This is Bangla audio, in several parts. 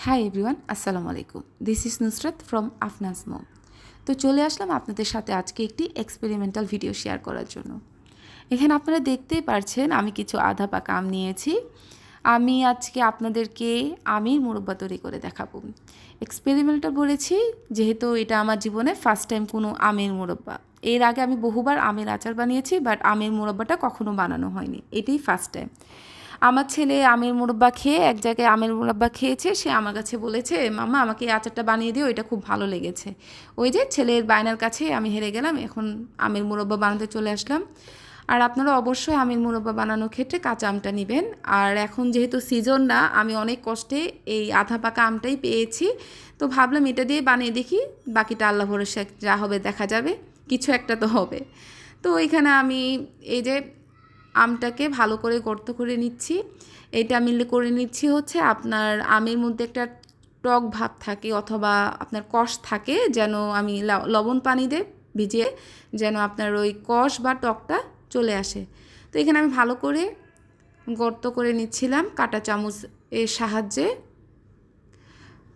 হাই এভরিওয়ান, আসসালামু আলাইকুম। দিস ইজ নুসরাত ফ্রম আফনাস মম। তো চলে আসলাম আপনাদের সাথে আজকে একটি এক্সপেরিমেন্টাল ভিডিও শেয়ার করার জন্য। এখানে আপনারা দেখতেই পারছেন আমি কিছু আধা পাকা আম নিয়েছি। আমি আজকে আপনাদেরকে আমের মুরব্বা তৈরি করে দেখাবো। এক্সপেরিমেন্টাল বলেছি যেহেতু এটা আমার জীবনে ফার্স্ট টাইম কোনো আমের মুরব্বা। এর আগে আমি বহুবার আমের আচার বানিয়েছি, বাট আমের মুরব্বাটা কখনো বানানো হয়নি, এটাই ফার্স্ট টাইম। আমার ছেলে আমের মুরব্বা খেয়ে এক জায়গায় আমের মুরব্বা খেয়েছে, সে আমার কাছে বলেছে, মাম্মা আমাকে এই আচারটা বানিয়ে দিও, এটা খুব ভালো লেগেছে। ওই যে ছেলের বায়নার কাছে আমি হেরে গেলাম, এখন আমের মুরব্বা বানাতে চলে আসলাম। আর আপনারা অবশ্যই আমের মুরব্বা বানানোর ক্ষেত্রে কাঁচা আমটা নেবেন। আর এখন যেহেতু সিজন না, আমি অনেক কষ্টে এই আধা পাকা আমটাই পেয়েছি, তো ভাবলাম এটা দিয়ে বানিয়ে দেখি, বাকিটা আল্লাহ ভরসা, যা হবে দেখা যাবে, কিছু একটা তো হবে। তো এখানে আমি এই যে আমটাকে ভালো করে গর্ত করে নিচ্ছি। এটা আমি করে নিচ্ছি হচ্ছে আপনার আমের মধ্যে একটা টক ভাব থাকে অথবা আপনার কষ থাকে, যেন আমি লবণ পানি দিয়ে ভিজিয়ে যেন আপনার ওই কষ বা টকটা চলে আসে। তো এখানে আমি ভালো করে গর্ত করে নিচ্ছিলাম কাঁটা চামচ এর সাহায্যে।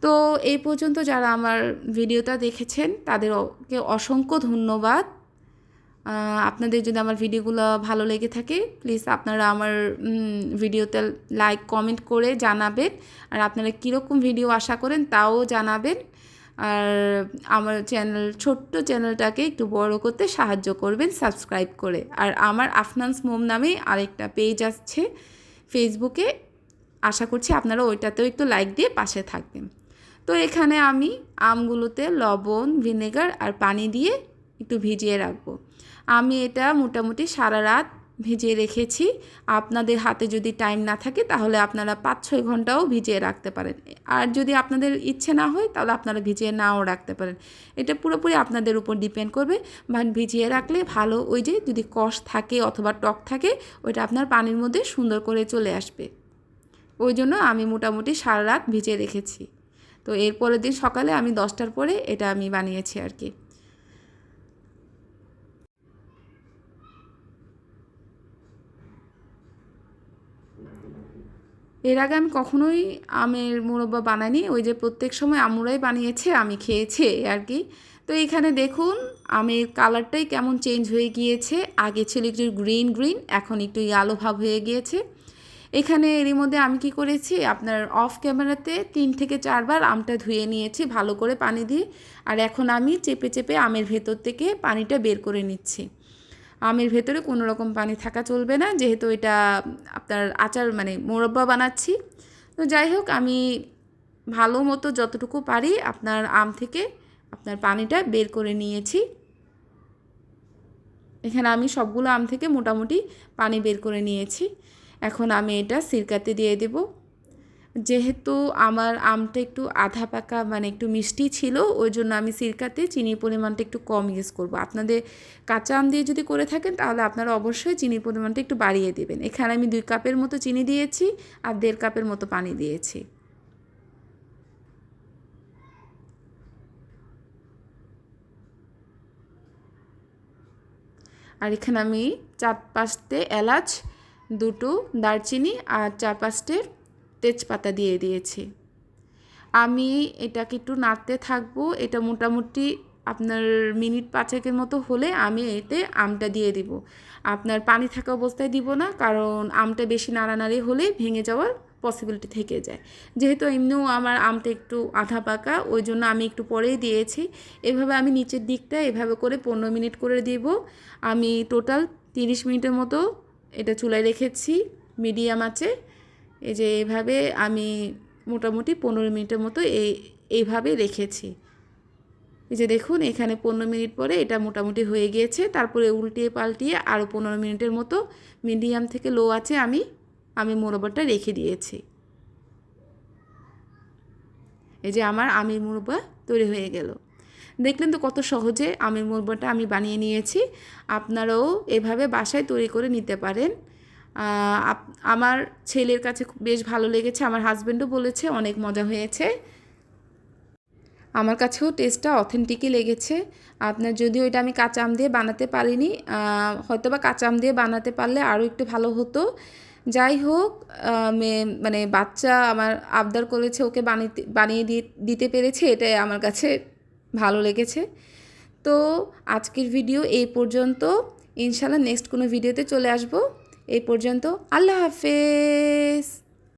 তো এই পর্যন্ত যারা আমার ভিডিওটা দেখেছেন তাদেরকে অসংখ্য ধন্যবাদ। আপনাদের যদি আমার ভিডিওগুলো ভালো লেগে থাকে, প্লিজ আপনারা আমার ভিডিওতে লাইক কমেন্ট করে জানাবেন। আর আপনারা কীরকম ভিডিও আশা করেন তাও জানাবেন। আর আমার ছোট্ট চ্যানেলটাকে একটু বড় করতে সাহায্য করবেন সাবস্ক্রাইব করে। আর আমার আফনাস মোম নামে আরেকটা পেজ আসছে ফেসবুকে, আশা করছি আপনারা ওইটাতেও একটু লাইক দিয়ে পাশে থাকবেন। তো এখানে আমি আমগুলোতে লবণ, ভিনেগার আর পানি দিয়ে একটু ভিজিয়ে রাখবো। আমি এটা মোটামুটি সারা রাত ভিজিয়ে রেখেছি। আপনাদের হাতে যদি টাইম না থাকে তাহলে আপনারা 5-6 ঘন্টাও ভিজিয়ে রাখতে পারেন। আর যদি আপনাদের ইচ্ছে না হয় তাহলে আপনারা ভিজিয়ে নাও রাখতে পারেন, এটা পুরোপুরি আপনাদের উপর ডিপেন্ড করবে। বাট ভিজিয়ে রাখলে ভালো, ওই যে যদি কষ থাকে অথবা টক থাকে ওইটা আপনার পানির মধ্যে সুন্দর করে চলে আসবে। ওই জন্য আমি মোটামুটি সারা রাত ভিজিয়ে রেখেছি। তো এরপরের দিন সকালে আমি 10টার পরে এটা আমি বানিয়েছি আর কি। এর আগে আমি কখনোই আমের মুরব্বা বানাইনি, ওই যে প্রত্যেক সময় আম্মুরাই বানিয়েছে, আমি খেয়েছি আর কি। তো এইখানে দেখুন আমের কালারটাই কেমন চেঞ্জ হয়ে গিয়েছে। আগে ছিল একটু গ্রিন গ্রিন, এখন একটু ইয়ালো ভাব হয়ে গিয়েছে। এখানে এরই মধ্যে আমি কি করেছি, আপনার অফ ক্যামেরাতে 3 থেকে 4 বার আমটা ধুয়ে নিয়েছি ভালো করে পানি দিয়ে। আর এখন আমি চেপে চেপে আমের ভেতর থেকে পানিটা বের করে নিচ্ছি। আমের ভেতরে কোনো রকম পানি থাকা চলবে না, যেহেতু এটা আপনার আচার মানে মোরব্বা বানাচ্ছি। তো যাই হোক, আমি ভালো মতো যতটুকু পারি আপনার আম থেকে আপনার পানিটা বের করে নিয়েছি। এখানে আমি সবগুলো আম থেকে মোটামুটি পানি বের করে নিয়েছি। এখন আমি এটা সিরকাতে দিয়ে দেব। যেহেতু আমার আমটা একটু আধা পাকা মানে একটু মিষ্টি ছিল, ওই জন্য আমি সিরকাতে চিনির পরিমাণটা একটু কম ইউজ করব। আপনাদের কাঁচা আম দিয়ে যদি করে থাকেন তাহলে আপনারা অবশ্যই চিনির পরিমাণটা একটু বাড়িয়ে দেবেন। এখানে আমি 2 কাপের মতো চিনি দিয়েছি আর 1.5 কাপের মতো পানি দিয়েছি। আর এখানে আমি 4-5টে এলাচ, 2টো দারচিনি আর 4-5টে তেজপাতা দিয়ে দিয়েছি। আমি এটাকে একটু নাড়তে থাকবো। এটা মোটামুটি আপনার মিনিট 5-এর মতো হলে আমি এতে আমটা দিয়ে দিব। আপনার পানি থাকা অবস্থায় দিব না, কারণ আমটা বেশি নাড়ানাড়ি হলে ভেঙে যাওয়ার পসিবিলিটি থেকে যায়। যেহেতু এমনিও আমার আমটা একটু আধা পাকা, ওই জন্য আমি একটু পরেই দিয়েছি। এভাবে আমি নিচের দিকটা এভাবে করে 15 মিনিট করে দিব। আমি টোটাল 30 মিনিটের মতো এটা চুলায় রেখেছি মিডিয়াম আঁচে। এই যে এভাবে আমি মোটামুটি 15 মিনিটের মতো এইভাবে রেখেছি। এই যে দেখুন এখানে 15 মিনিট পরে এটা মোটামুটি হয়ে গিয়েছে। তারপরে উল্টিয়ে পাল্টিয়ে আরও 15 মিনিটের মতো মিডিয়াম থেকে লো আছে আমি মোরব্বাটা রেখে দিয়েছি। এই যে আমার আমের মুরব্বা তৈরি হয়ে গেল। দেখলেন তো কত সহজে আমের মুরব্বাটা আমি বানিয়ে নিয়েছি। আপনারাও এভাবে বাসায় তৈরি করে নিতে পারেন। আমার ছেলের কাছে বেশ ভালো লেগেছে, আমার হাজব্যান্ডও বলেছে অনেক মজা হয়েছে। আমার কাছেও টেস্টটা অথেন্টিকই লেগেছে। আপনার যদিও এটা আমি কাঁচা আম দিয়ে বানাতে পারিনি, হয়তো বা কাঁচা আম দিয়ে বানাতে পারলে আরও একটু ভালো হতো। যাই হোক, মানে বাচ্চা আমার আবদার করেছে, ওকে বানিয়ে দিতে পেরেছে, এটাই আমার কাছে ভালো লেগেছে। তো আজকের ভিডিও এই পর্যন্ত। ইনশাল্লাহ নেক্সট কোনো ভিডিওতে চলে আসবো। এই পর্যন্ত, আল্লাহ হাফেজ।